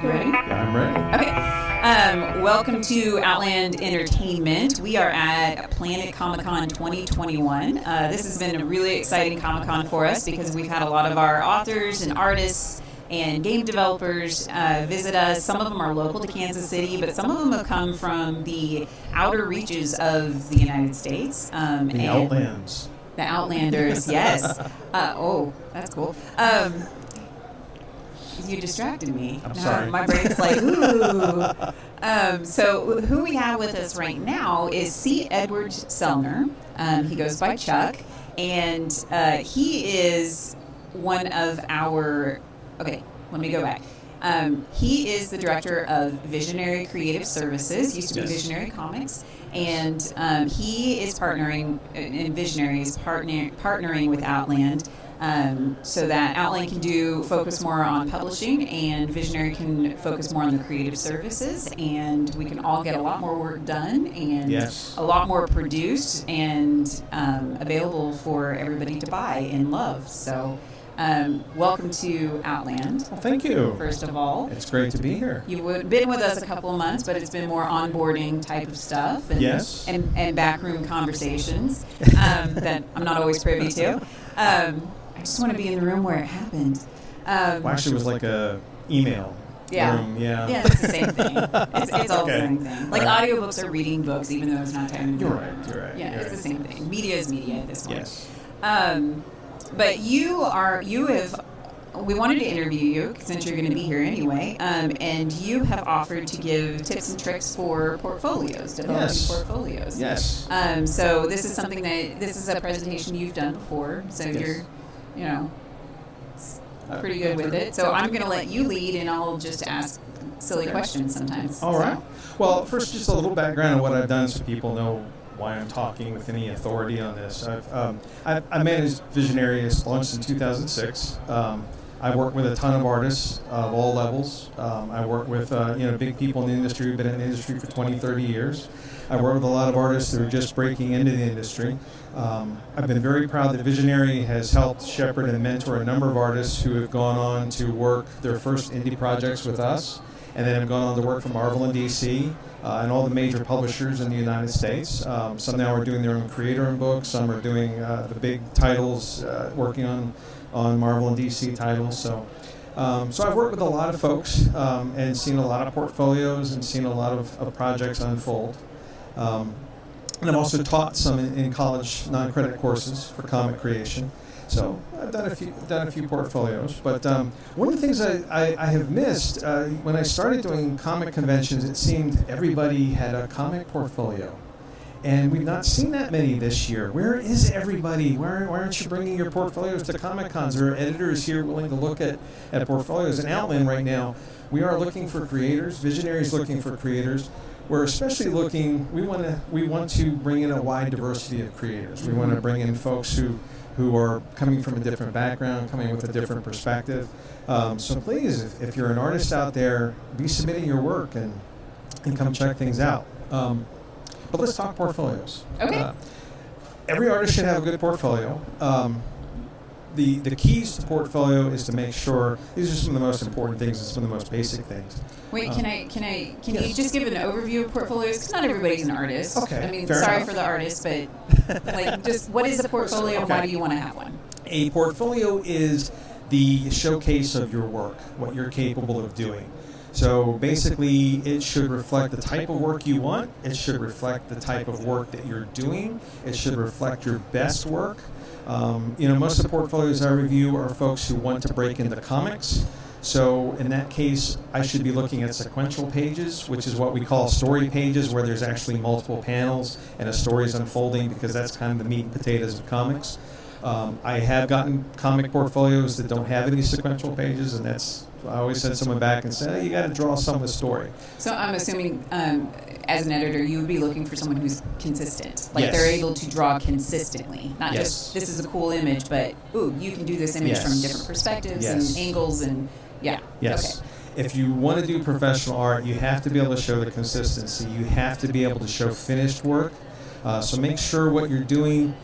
You ready? Yeah, I'm ready. Okay. Welcome to Outland Entertainment. We are at Planet Comicon 2021. This has been a really exciting Comic-Con for us because we've had a lot of our authors and artists and game developers visit us. Some of them are local to Kansas City, but some of them have come from the outer reaches of the United States. The Outlands. The Outlanders, yes. Oh, that's cool. You distracted me. I'm sorry. My brain's like, ooh. So who we have with us right now is C. Edward Sellner. He goes by Chuck, and he is one of our... Okay, let me go back. He is the director of Visionary Creative Services, used to be Visionary Comics, and he is partnering, and Visionary is partnering with Outland, so that Outland can focus more on publishing, and Visionary can focus more on the creative services, and we can all get a lot more work done, and a lot more produced, and available for everybody to buy and love. So. Welcome to Outland. Well, thank you. First of all. It's great to be here. You've been with us a couple of months, but it's been more onboarding type of stuff and backroom conversations that I'm not always privy to. I just want to be in the room where it happened. Well, actually, it was like a email. Room, yeah, it's the same thing. It's all the same thing. Like audiobooks are reading books, even though it's not technically. You're right. Yeah, it's the same thing. Media is media at this point. Yes. But we wanted to interview you since you're going to be here anyway, and you have offered to give tips and tricks for portfolios, developing portfolios. Yes. So this is a presentation you've done before, so you're, pretty good with it. So I'm going to let you lead, and I'll just ask silly questions sometimes. All right. Well, first, just a little background on what I've done so people know why I'm talking with any authority on this. I managed Visionary, launched in 2006. I work with a ton of artists of all levels. I work with big people in the industry who've been in the industry for 20, 30 years. I work with a lot of artists who are just breaking into the industry. I've been very proud that Visionary has helped shepherd and mentor a number of artists who have gone on to work their first indie projects with us, and then have gone on to work for Marvel and DC. And all the major publishers in the United States. Some now are doing their own creator-owned books. Some are doing the big titles, working on Marvel and DC titles. So I've worked with a lot of folks and seen a lot of portfolios and seen a lot of projects unfold. And I've also taught some in college non-credit courses for comic creation. So I've done a few portfolios, but one of the things I have missed when I started doing comic conventions, it seemed everybody had a comic portfolio, and we've not seen that many this year. Where is everybody? Why aren't you bringing your portfolios to Comic Cons? There are editors here willing to look at portfolios. In Outland right now, we are looking for creators. Visionary is looking for creators. We're especially looking. We want to bring in a wide diversity of creators. We want to bring in folks who are coming from a different background, coming with a different perspective. So please, if you're an artist out there, be submitting your work and come check things out. But let's talk portfolios. Okay. Every artist should have a good portfolio. The keys to portfolio is to make sure, these are some of the most important things and some of the most basic things. Wait, can you just give an overview of portfolios? Because not everybody's an artist. Okay. I mean, fair sorry enough. for the artists, but just what is a portfolio and why do you want to have one? A portfolio is the showcase of your work, what you're capable of doing. So basically, it should reflect the type of work you want. It should reflect the type of work that you're doing. It should reflect your best work. Most of the portfolios I review are folks who want to break into comics. So in that case, I should be looking at sequential pages, which is what we call story pages, where there's actually multiple panels and a story is unfolding, because that's kind of the meat and potatoes of comics. I have gotten comic portfolios that don't have any sequential pages, and I always send someone back and say, you got to draw some of the story. So I'm assuming, as an editor, you would be looking for someone who's consistent. Like they're able to draw consistently. Not just, this is a cool image, but, you can do this image from different perspectives and angles and, Yes. Okay. If you want to do professional art, you have to be able to show the consistency. You have to be able to show finished work. So make sure what you're doing.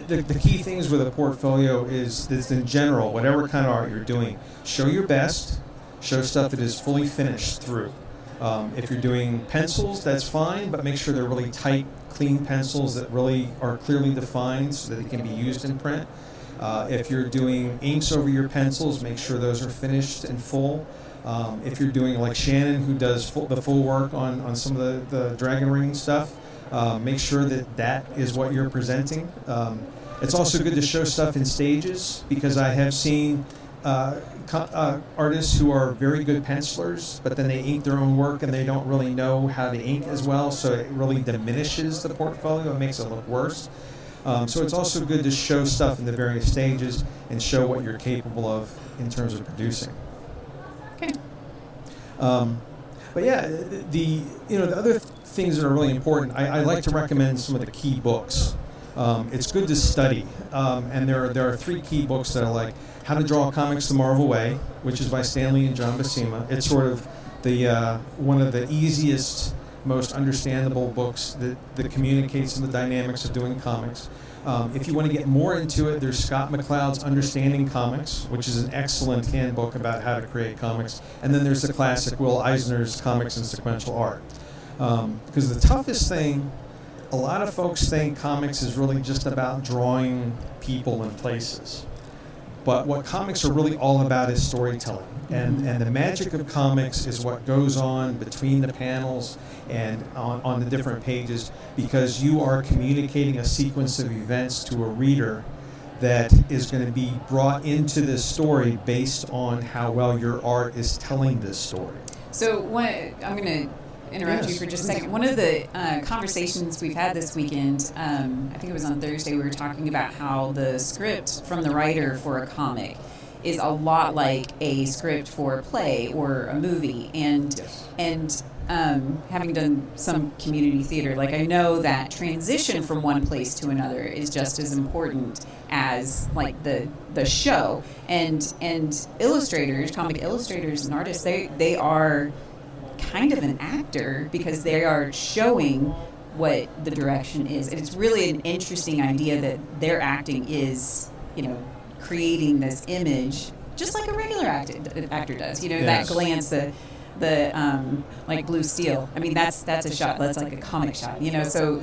The key things with a portfolio is in general, whatever kind of art you're doing, show your best, Show stuff that is fully finished through. If you're doing pencils, that's fine, but make sure they're really tight, clean pencils that really are clearly defined so that they can be used in print. If you're doing inks over your pencils, make sure those are finished and full. If you're doing like Shannon, who does the full work on some of the Dragon Ring stuff, make sure that is what you're presenting. It's also good to show stuff in stages, because I have seen artists who are very good pencilers, but then they ink their own work and they don't really know how to ink as well, so it really diminishes the portfolio and makes it look worse. So it's also good to show stuff in the various stages and show what you're capable of in terms of producing. Okay. But yeah, the other things that are really important, I like to recommend some of the key books. It's good to study, and there are 3 key books that are like How to Draw Comics the Marvel Way, which is by Stanley and John Buscema. It's sort of the one of the easiest, most understandable books that communicates the dynamics of doing comics. If you want to get more into it, there's Scott McCloud's Understanding Comics, which is an excellent handbook about how to create comics. And then there's the classic Will Eisner's Comics and Sequential Art. Because the toughest thing, a lot of folks think comics is really just about drawing people and places. But what comics are really all about is storytelling. And the magic of comics is what goes on between the panels and on the different pages, because you are communicating a sequence of events to a reader that is going to be brought into this story based on how well your art is telling this story. So I'm going to interrupt you for just a second. One of the conversations we've had this weekend, I think it was on Thursday, we were talking about how the script from the writer for a comic is a lot like a script for a play or a movie, and having done some community theater, like I know that transition from one place to another is just as important as like the show, and illustrators, comic illustrators and artists, they are kind of an actor, because they are showing what the direction is. And it's really an interesting idea that their acting is, creating this image just like a regular actor does. That glance, the like Blue Steel. I mean, that's a shot. That's like a comic shot. So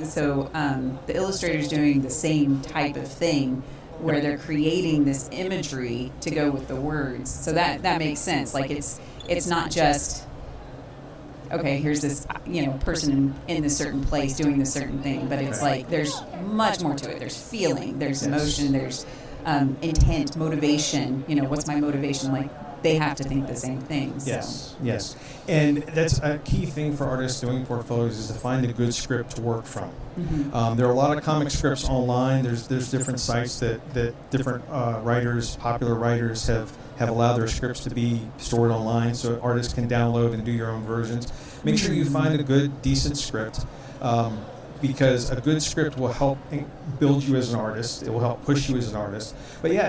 the illustrator's doing the same type of thing, where they're creating this imagery to go with the words. So that makes sense. Like it's not just, okay, here's this person in this certain place doing this certain thing, but it's like there's much more to it. There's feeling, there's emotion, there's intent, motivation. What's my motivation? Like, they have to think the same thing. So. Yes. And that's a key thing for artists doing portfolios, is to find a good script to work from. Mm-hmm. There are a lot of comic scripts online. There's different sites that different writers, popular writers, have allowed their scripts to be stored online, so artists can download and do your own versions. Make sure you find a good, decent script, because a good script will help build you as an artist. It will help push you as an artist. But yeah,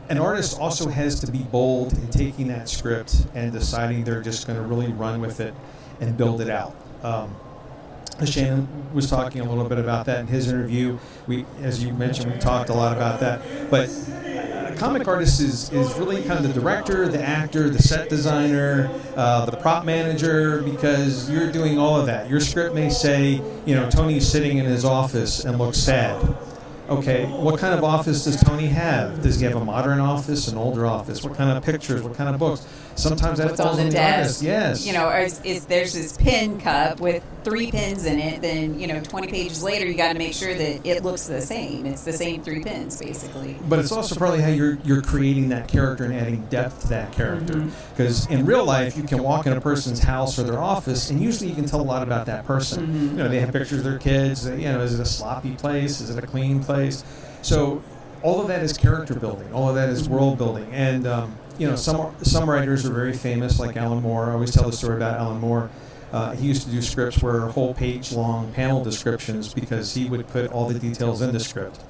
an artist also has to be bold in taking that script and deciding they're just going to really run with it and build it out. Shannon was talking a little bit about that in his interview. As you mentioned, we talked a lot about that. But a comic artist is really kind of the director, the actor, the set designer, the prop manager, because you're doing all of that. Your script may say, Tony's sitting in his office and looks sad. Okay, what kind of office does Tony have? Does he have a modern office, an older office? What kind of pictures? What kind of books? Sometimes that falls on the artist. Yes. There's this pen cup with 3 pens in it. Then 20 pages later, you got to make sure that it looks the same. It's the same 3 pens, basically. But it's also probably how you're creating that character and adding depth to that character. Because in real life, you can walk in a person's house or their office, and usually you can tell a lot about that person. They have pictures of their kids. Is it a sloppy place? Is it a clean place? So all of that is character building. All of that is world building. And some writers are very famous, like Alan Moore. I always tell the story about Alan Moore. He used to do scripts where whole page-long panel descriptions, because he would put all the details in the script.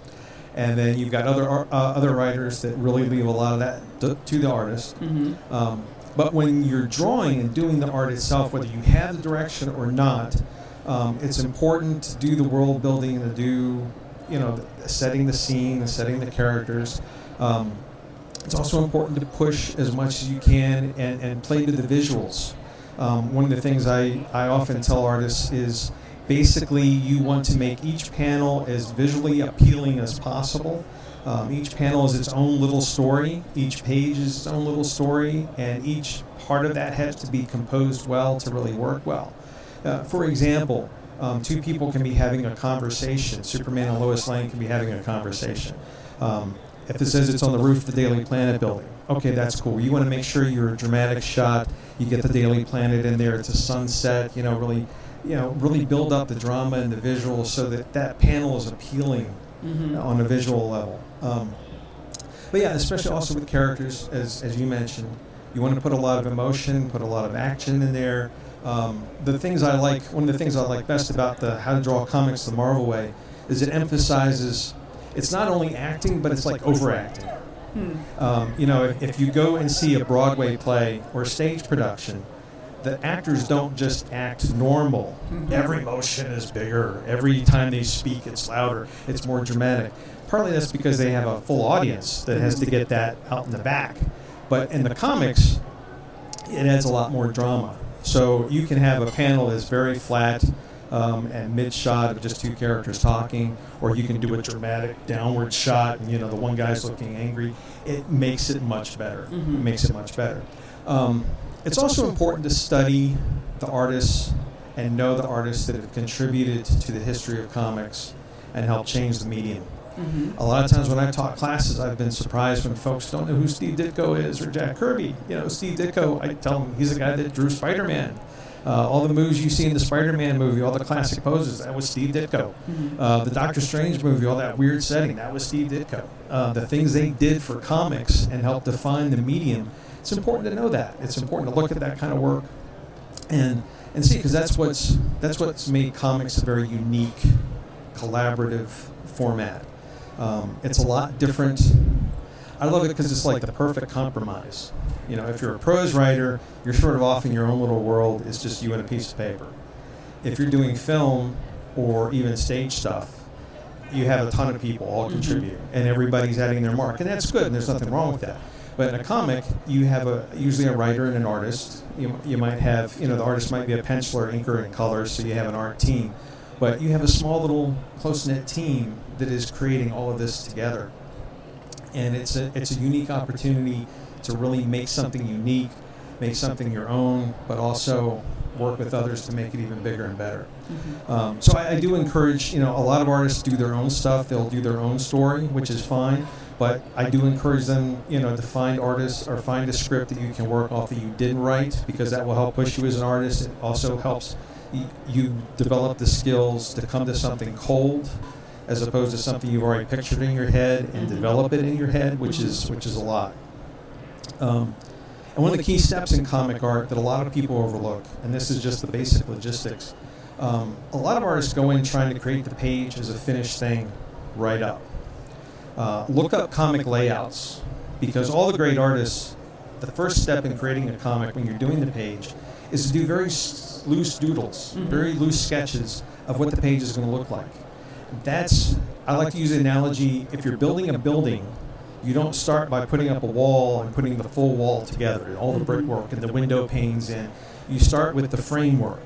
And then you've got other writers that really leave a lot of that to the artist. But when you're drawing and doing the art itself, whether you have the direction or not, it's important to do the world building and to do setting the scene and setting the characters. It's also important to push as much as you can and play to the visuals. One of the things I often tell artists is basically you want to make each panel as visually appealing as possible. Each panel is its own little story. Each page is its own little story, and each part of that has to be composed well to really work well. For example, two people can be having a conversation. Superman and Lois Lane can be having a conversation. If it says it's on the roof of the Daily Planet building, okay, that's cool. You want to make sure you're a dramatic shot. You get the Daily Planet in there. It's a sunset. Really build up the drama and the visuals so that panel is appealing on a visual level. But yeah, especially also with characters, as you mentioned, you want to put a lot of emotion, put a lot of action in there. One of the things I like best about the How to Draw Comics the Marvel Way is it emphasizes it's not only acting, but it's like overacting. If you go and see a Broadway play or a stage production, the actors don't just act normal. Every motion is bigger. Every time they speak, it's louder. It's more dramatic. Partly that's because they have a full audience that has to get that out in the back. But in the comics, it adds a lot more drama. So you can have a panel that's very flat and mid-shot of just two characters talking, or you can do a dramatic downward shot and, the one guy's looking angry. It makes it much better. It's also important to study the artists and know the artists that have contributed to the history of comics and helped change the medium. A lot of times when I taught classes, I've been surprised when folks don't know who Steve Ditko is or Jack Kirby. Steve Ditko, I tell them he's the guy that drew Spider-Man. All the moves you see in the Spider-Man movie, all the classic poses, that was Steve Ditko. The Doctor Strange movie, all that weird setting, that was Steve Ditko. The things they did for comics and helped define the medium, it's important to know that. It's important to look at that kind of work and see, because that's what's made comics a very unique, collaborative format. It's a lot different. I love it because it's like the perfect compromise. If you're a prose writer, you're sort of off in your own little world. It's just you and a piece of paper. If you're doing film or even stage stuff, you have a ton of people all contributing, and everybody's adding their mark, and that's good, and there's nothing wrong with that. But in a comic, you have usually a writer and an artist. You might have, the artist might be a penciler, inker, and color, so you have an art team. But you have a small little close-knit team that is creating all of this together. And it's a unique opportunity to really make something unique, make something your own, but also work with others to make it even bigger and better. So I do encourage, a lot of artists do their own stuff. They'll do their own story, which is fine. But I do encourage them, to find artists or find a script that you can work off that you didn't write, because that will help push you as an artist. It also helps you develop the skills to come to something cold, as opposed to something you've already pictured in your head and develop it in your head, which is a lot. And one of the key steps in comic art that a lot of people overlook, and this is just the basic logistics, a lot of artists go in trying to create the page as a finished thing right up. Look up comic layouts, because all the great artists, the first step in creating a comic when you're doing the page is to do very loose doodles, very loose sketches of what the page is going to look like. I like to use the analogy, if you're building a building, you don't start by putting up a wall and putting the full wall together, all the brickwork and the window panes in. You start with the framework.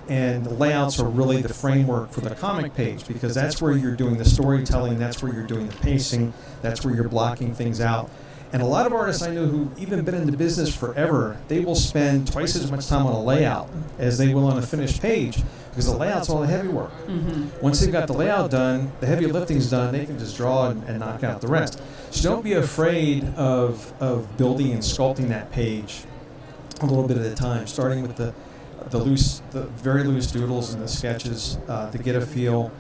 And the layouts are really the framework for the comic page, because that's where you're doing the storytelling, that's where you're doing the pacing, that's where you're blocking things out. And a lot of artists I know who've even been in the business forever, they will spend twice as much time on a layout as they will on a finished page, because the layout's all the heavy work. Once they've got the layout done, the heavy lifting's done, they can just draw and knock out the rest. So don't be afraid of building and sculpting that page a little bit at a time, starting with the very loose doodles and the sketches to get a feel.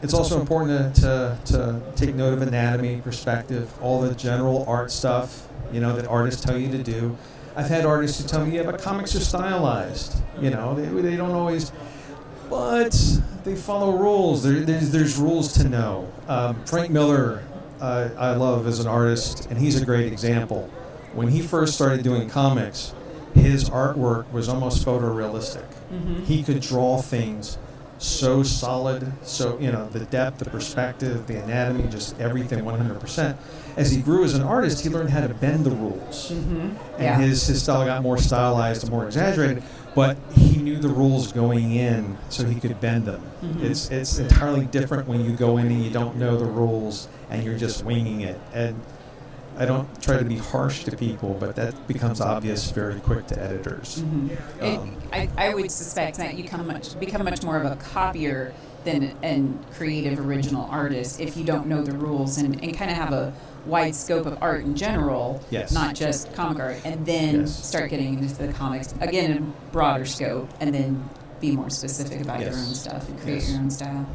It's also important to take note of anatomy, perspective, all the general art stuff, that artists tell you to do. I've had artists who tell me, yeah, but comics are stylized. They don't always, but they follow rules. There's rules to know. Frank Miller, I love as an artist, and he's a great example. When he first started doing comics, his artwork was almost photorealistic. He could draw things so solid, so, the depth, the perspective, the anatomy, just everything 100%. As he grew as an artist, he learned how to bend the rules. And his style got more stylized and more exaggerated, but he knew the rules going in so he could bend them. It's entirely different when you go in and you don't know the rules and you're just winging it. And I don't try to be harsh to people, but that becomes obvious very quick to editors. I would suspect that you become much more of a copier than a creative original artist if you don't know the rules and kind of have a wide scope of art in general, not just comic art, and then start getting into the comics, again, in a broader scope, and then be more specific about your own stuff and create your own style.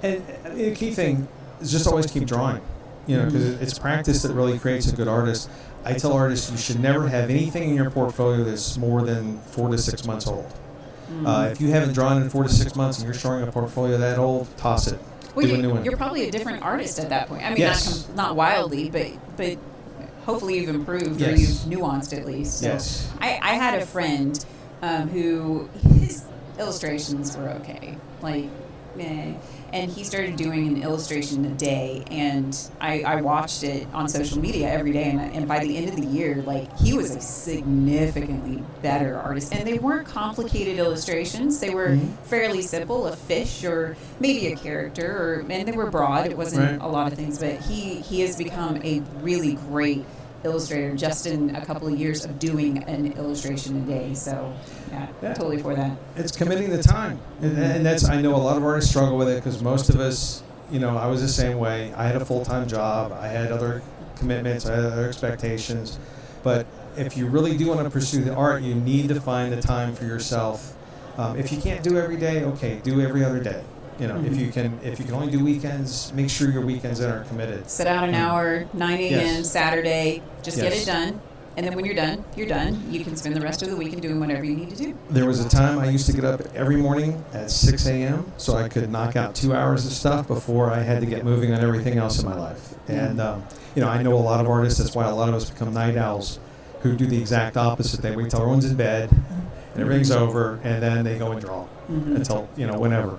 And the key thing is just always keep drawing. Because it's practice that really creates a good artist. I tell artists you should never have anything in your portfolio that's more than 4 to 6 months old. If you haven't drawn in 4 to 6 months and you're showing a portfolio that old, toss it. Well, you're probably a different artist at that point. I mean, not wildly, but hopefully you've improved or you've nuanced at least. So I had a friend who his illustrations were okay, like meh. And he started doing an illustration a day, and I watched it on social media every day, and by the end of the year, like, he was a significantly better artist. And they weren't complicated illustrations. They were fairly simple, a fish or maybe a character, and they were broad. It wasn't a lot of things, but he has become a really great illustrator just in a couple of years of doing an illustration a day. So totally for that. It's committing the time, and that's, I know a lot of artists struggle with it, because most of us, I was the same way. I had a full-time job, I had other commitments, I had other expectations, but if you really do want to pursue the art, you need to find the time for yourself. If you can't do every day, okay, do every other day. If you can only do weekends, make sure your weekends are committed. Set out an hour, 9 a.m. Saturday, just get it done. And then when you're done, you're done. You can spend the rest of the weekend doing whatever you need to do. There was a time I used to get up every morning at 6 a.m. so I could knock out 2 hours of stuff before I had to get moving on everything else in my life. And, I know a lot of artists, that's why a lot of us become night owls, who do the exact opposite. They wait till everyone's in bed and everything's over, and then they go and draw until, whenever.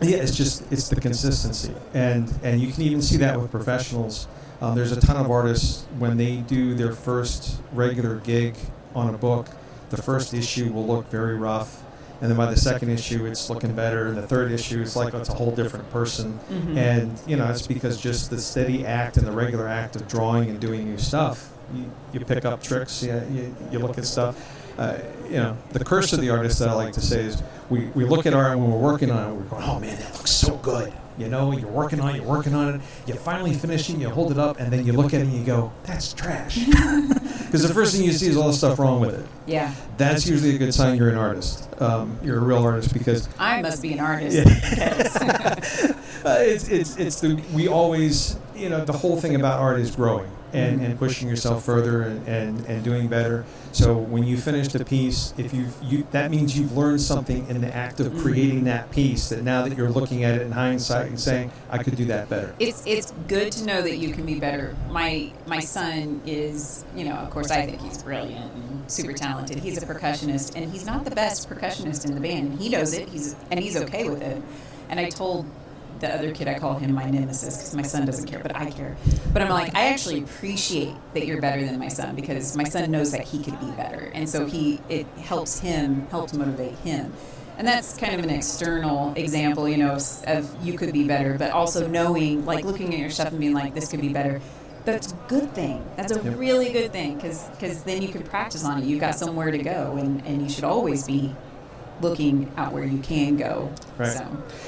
It's the consistency. And you can even see that with professionals. There's a ton of artists, when they do their first regular gig on a book, the first issue will look very rough, and then by the second issue it's looking better, and the third issue it's like it's a whole different person. And it's because just the steady act and the regular act of drawing and doing new stuff, you pick up tricks, you look at stuff. The curse of the artist that I like to say is we look at art, and when we're working on it, we're going, oh man, that looks so good. You're working on it, you finally finish it, you hold it up, and then you look at it and you go, that's trash. Because the first thing you see is all the stuff wrong with it. Yeah. That's usually a good sign you're an artist. You're a real artist, because I must be an artist. We always, the whole thing about art is growing and pushing yourself further and doing better. So when you finish the piece, if that means you've learned something in the act of creating that piece, that now that you're looking at it in hindsight and saying, I could do that better. It's good to know that you can be better. My son is, of course I think he's brilliant and super talented. He's a percussionist, and he's not the best percussionist in the band, and he knows it. He's okay with it. And I told the other kid, I call him my nemesis because my son doesn't care, but I care. But I'm like, I actually appreciate that you're better than my son, because my son knows that he could be better. And so it helps motivate him. And that's kind of an external example, of you could be better, but also knowing, like looking at your stuff and being like, this could be better. That's a good thing. That's a really good thing, because then you can practice on it. You've got somewhere to go, and you should always be looking out where you can go. Right. So.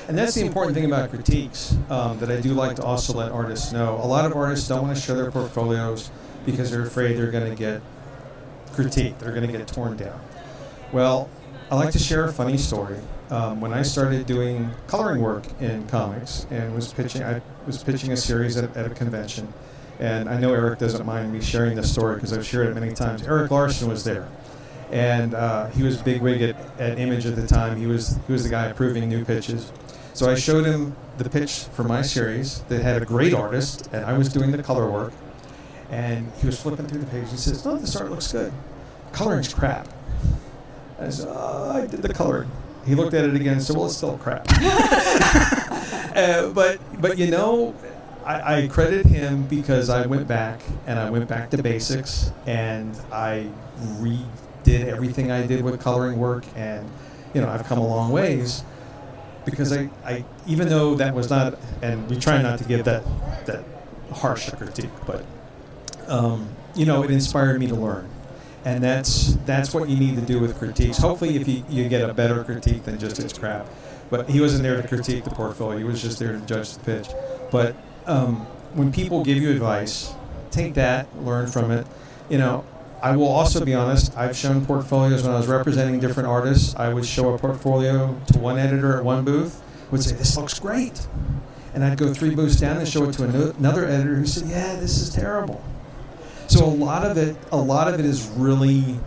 And that's the important thing about critiques that I do like to also let artists know. A lot of artists don't want to show their portfolios because they're afraid they're going to get critiqued. They're going to get torn down. Well, I like to share a funny story. When I started doing coloring work in comics and I was pitching a series at a convention. And I know Eric doesn't mind me sharing this story because I've shared it many times. Eric Larson was there. And he was bigwig at Image at the time. He was the guy approving new pitches. So I showed him the pitch for my series that had a great artist, and I was doing the color work. And he was flipping through the page. He says, "Oh, this art looks good. Coloring's crap." I said, "Oh, I did the coloring." He looked at it again and said, well, it's still crap. But you know, I credit him because I went back to basics, and I redid everything I did with coloring work, and you know, I've come a long ways because I even though that was not, and we try not to give that harsh a critique, but you know, it inspired me to learn. And that's what you need to do with critiques. Hopefully, if you get a better critique than just it's crap. But he wasn't there to critique the portfolio. He was just there to judge the pitch. But when people give you advice, take that, learn from it. You know, I will also be honest. I've shown portfolios when I was representing different artists. I would show a portfolio to one editor at one booth, would say, "This looks great," and I'd go 3 booths down and show it to another editor who said, "Yeah, this is terrible." So a lot of it is really.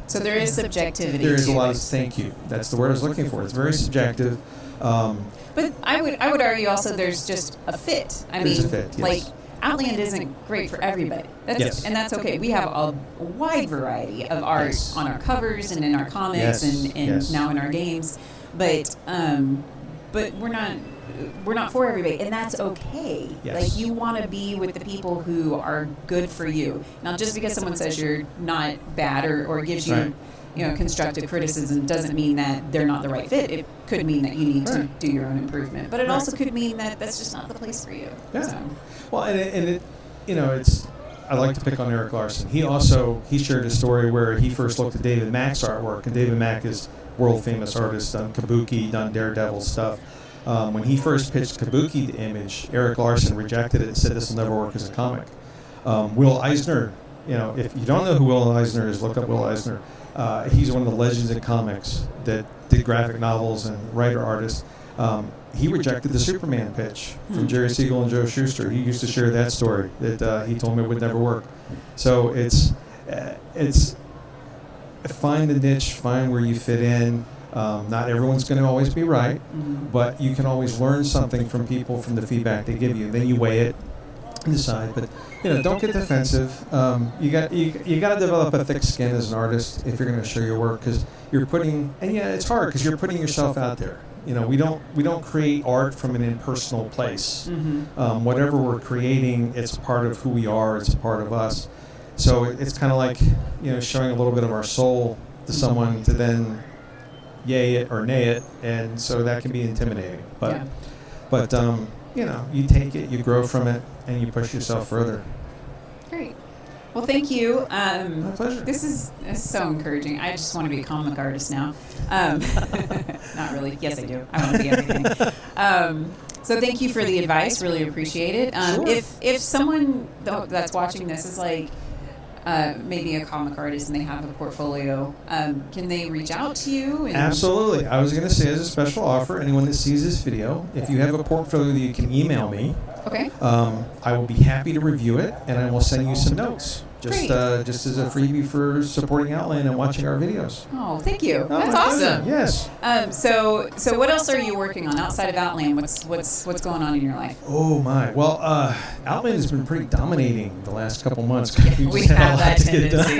So there is subjectivity. There is to a lot it. of thank you. That's the word I was looking for. It's very subjective. But I would argue also there's just a fit. I There's mean, a fit, yes. like Outland isn't great for everybody. Yes. And that's okay. We have a wide variety of art Yes. on our covers and in our comics Yes. and Yes. now in our games, but we're not for everybody, and that's okay. Yes. Like, you want to be with the people who are good for you. Now, just because someone says you're not bad or gives you, Right. you know, constructive criticism doesn't mean that they're not the right fit. It could mean that you need to Right. do your own improvement, but it Right. also could mean that that's just not the place for you. Yeah. So, Well, and it, you know, it's. I like to pick on Eric Larson. He shared a story where he first looked at David Mack's artwork, and David Mack is world famous artist, done Kabuki, done Daredevil stuff. When he first pitched Kabuki to Image, Eric Larson rejected it and said this will never work as a comic. Will Eisner, you know, if you don't know who Will Eisner is, look up Will Eisner. He's one of the legends in comics that did graphic novels and writer-artist. He rejected the Superman pitch from Jerry Siegel and Joe Shuster. He used to share that story, that he told me it would never work. So it's find the niche, find where you fit in. Not everyone's going to always be right, but you can always learn something from people, from the feedback they give you. Then you weigh it and decide. But you know, don't get defensive. You got to develop a thick skin as an artist if you're going to show your work, because you're putting. And yeah, it's hard because you're putting yourself out there. You know, we don't create art from an impersonal place. Whatever we're creating, it's part of who we are. It's a part of us. So it's kind of like, you know, showing a little bit of our soul to someone to then yay it or nay it, and so that can be intimidating. But you know, you take it, you grow from it, and you push yourself further. great. Well, thank you. My pleasure. This is so encouraging. I just want to be a comic artist now. Not really. Yes, I do. I want to be everything. So thank you for the advice. Really appreciate it. Sure. If someone that's watching this is like maybe a comic artist and they have a portfolio, can they reach out to you? And Absolutely. I was going to say, as a special offer, anyone that sees this video, if you have a portfolio that you can email me, Okay. I will be happy to review it, and I will send you some notes. Just as a freebie for supporting Outland and watching our videos. Oh, thank you. Oh, That's my awesome. pleasure. Yes. So what else are you working on outside of Outland? What's going on in your life? Oh my. Well, Outland has been pretty dominating the last couple months. We have that tendency.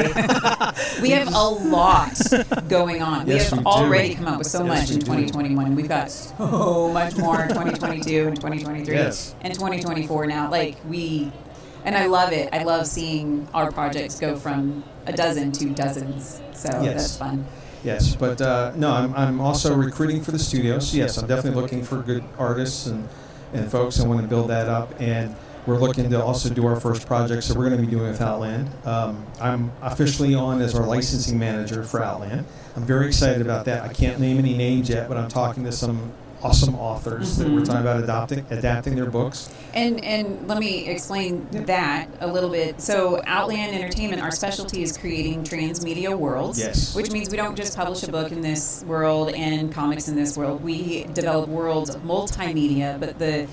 We have a lot going on. Yes, we we have do. already come up with so Yes, much we in do. 2021. We've got so much more in 2022 and 2023 Yes. and 2024 now. And I love it. I love seeing our projects go from a dozen to dozens. So Yes. that's fun. Yes, but no, I'm also recruiting for the studio. So yes, I'm definitely looking for good artists and folks. I want to build that up, and we're looking to also do our first project. So we're going to be doing with Outland. I'm officially on as our licensing manager for Outland. I'm very excited about that. I can't name any names yet, but I'm talking to some awesome authors that we're talking about adapting their books. And let me explain that a little bit. So Outland Entertainment, our specialty is creating transmedia worlds. Yes. Which means we don't just publish a book in this world and comics in this world. We develop worlds of multimedia, but the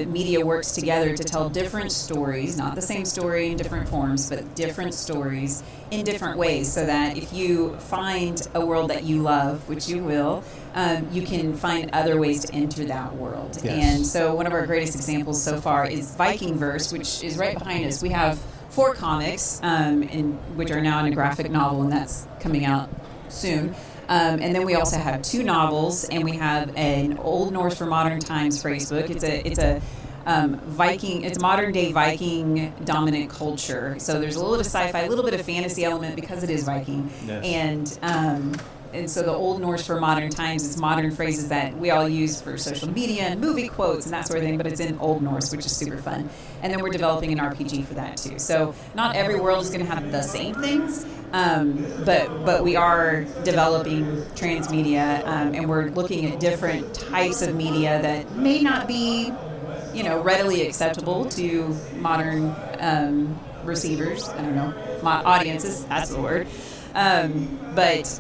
media works together to tell different stories, not the same story in different forms, but different stories in different ways, so that if you find a world that you love, which you will, you can find other ways to enter that world. Yes. And so one of our greatest examples so far is Vikingverse, which is right behind us. We have 4 comics, which are now in a graphic novel, and that's coming out soon. And then we also have 2 novels, and we have an Old Norse for Modern Times Facebook. It's a Viking. It's modern day Viking dominant culture. So there's a little bit of sci-fi, a little bit of fantasy element because it is Viking, Yes. and so the Old Norse for Modern Times is modern phrases that we all use for social media and movie quotes and that sort of thing, but it's in Old Norse, which is super fun. And then we're developing an RPG for that too. So not every world is going to have the same things, but we are developing transmedia, and we're looking at different types of media that may not be, readily acceptable to modern receivers. I don't know, audiences. That's the word. It's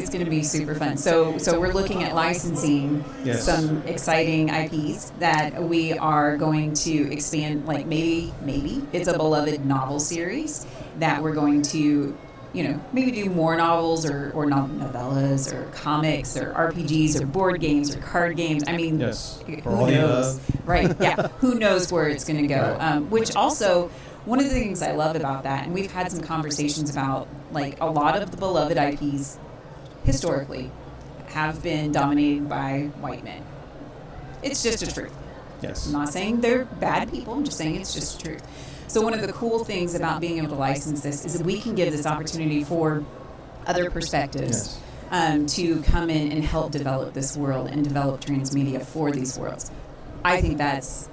going to be super fun. So we're looking at licensing some exciting IPs that we are going to expand. Like maybe it's a beloved novel series that we're going to, maybe do more novels or novellas or comics or RPGs or board games or card games. I mean, who knows? Right? Yeah. Who knows where it's going to go? Right. Which also. One of the things I love about that, and we've had some conversations about, like, a lot of the beloved IPs historically have been dominated by white men. It's just a truth. Yes. I'm not saying they're bad people, I'm just saying it's just the truth. So one of the cool things about being able to license this is that we can give this opportunity for other perspectives to come in and help develop this world and develop transmedia for these worlds. I think that's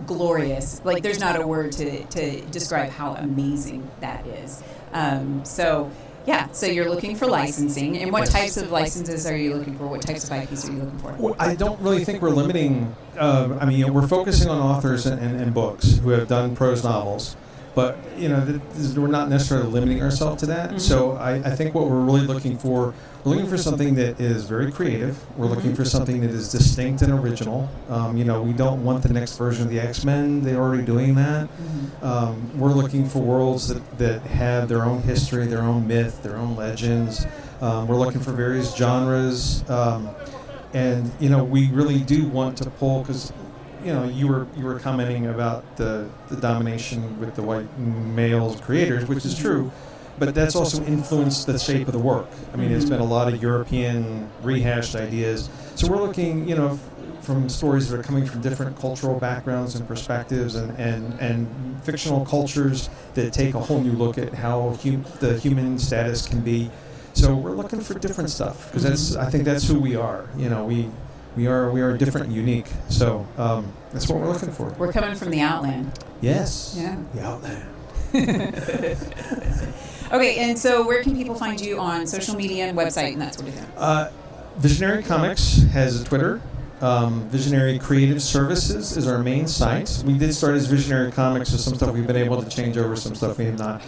glorious. Like, there's not a word to describe how amazing that is. So you're looking for licensing. And what types of licenses are you looking for? What types of IPs are you looking for? Well, I don't really think we're limiting. We're focusing on authors and books who have done prose novels. But, we're not necessarily limiting ourselves to that. Mm-hmm. So I think what we're really looking for, we're looking for something that is very creative. We're looking for something that is distinct and original. We don't want the next version of the X-Men. They're already doing that. Mm-hmm. We're looking for worlds that have their own history, their own myth, their own legends. We're looking for various genres. We really do want to pull, because you were commenting about the domination with the white male creators, which is true, but that's also influenced the shape of the work. I mean, it's been a lot of European rehashed ideas. So we're looking, from stories that are coming from different cultural backgrounds and perspectives, and fictional cultures that take a whole new look at how the human status can be. So we're looking for different stuff, because I think that's who we are. We are different and unique. So that's what we're looking for. We're coming from the Outland. Yes. Yeah. The Outland. Okay, and so where can people find you on social media and website and that sort of thing? Visionary Comics has a Twitter. Visionary Creative Services is our main site. We did start as Visionary Comics, so some stuff we've been able to change over, some stuff we have not.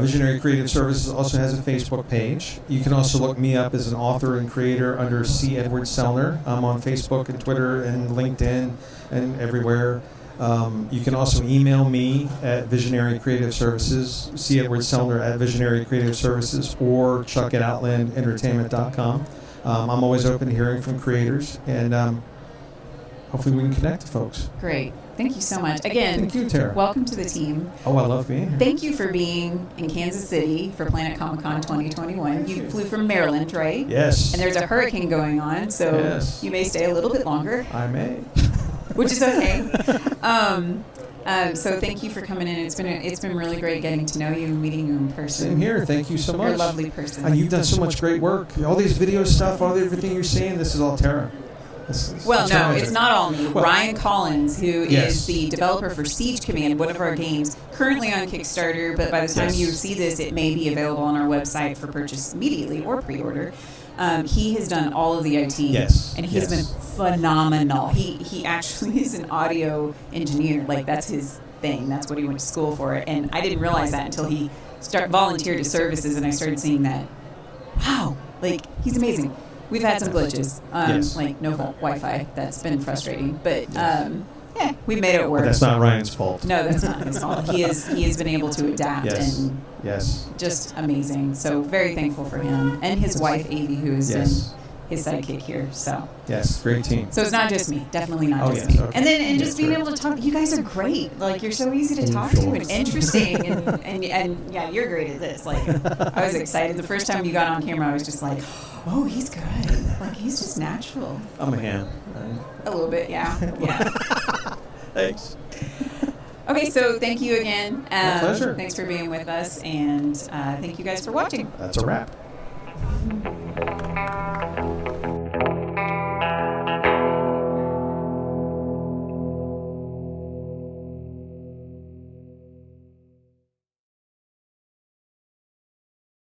Visionary Creative Services also has a Facebook page. You can also look me up as an author and creator under C. Edward Sellner. I'm on Facebook and Twitter and LinkedIn and everywhere. You can also email me at Visionary Creative Services, C. Edward Sellner at Visionary Creative Services, or Chuck at OutlandEntertainment.com. I'm always open to hearing from creators, and hopefully we can connect to folks. Great. Thank you so much. Again, thank you, Tara. Welcome to the team. Oh, I love being here. Thank you for being in Kansas City for Planet Comicon 2021. You flew from Maryland, right? Yes. And there's a hurricane going on, so you may stay a little bit longer. I may. Which is okay. So thank you for coming in. It's been really great getting to know you and meeting you in person. Same here. Thank you so much. You're a lovely person. And you've done so much great work. All these video stuff, everything you're seeing, this is all Tara. No, it's not all me. Ryan Collins, who is the developer for Siege Command, one of our games, currently on Kickstarter, but by the time you see this, it may be available on our website for purchase immediately or pre-order. He has done all of the IT, and he's been phenomenal. He actually is an audio engineer. Like, that's his thing. That's what he went to school for. And I didn't realize that until he volunteered to services, and I started seeing that. Wow, like, he's amazing. We've had some glitches, like no Wi-Fi. That's been frustrating, but we made it work. But that's not Ryan's fault. No, that's not his fault. He has been able to adapt and just amazing. So very thankful for him and his wife Avi, who has been his sidekick here. So great team. So it's not just me, definitely not just me. Okay. And just being able to talk. You guys are great. Like, you're so easy to talk to and interesting, and yeah, you're great at this. Like, I was excited the first time you got on camera. I was just like, Oh, he's good. Like, he's just natural. I'm a ham. A little bit, yeah. Yeah. Thanks. Okay, so thank you again. My pleasure. Thanks for being with us, and thank you guys for watching. That's a wrap.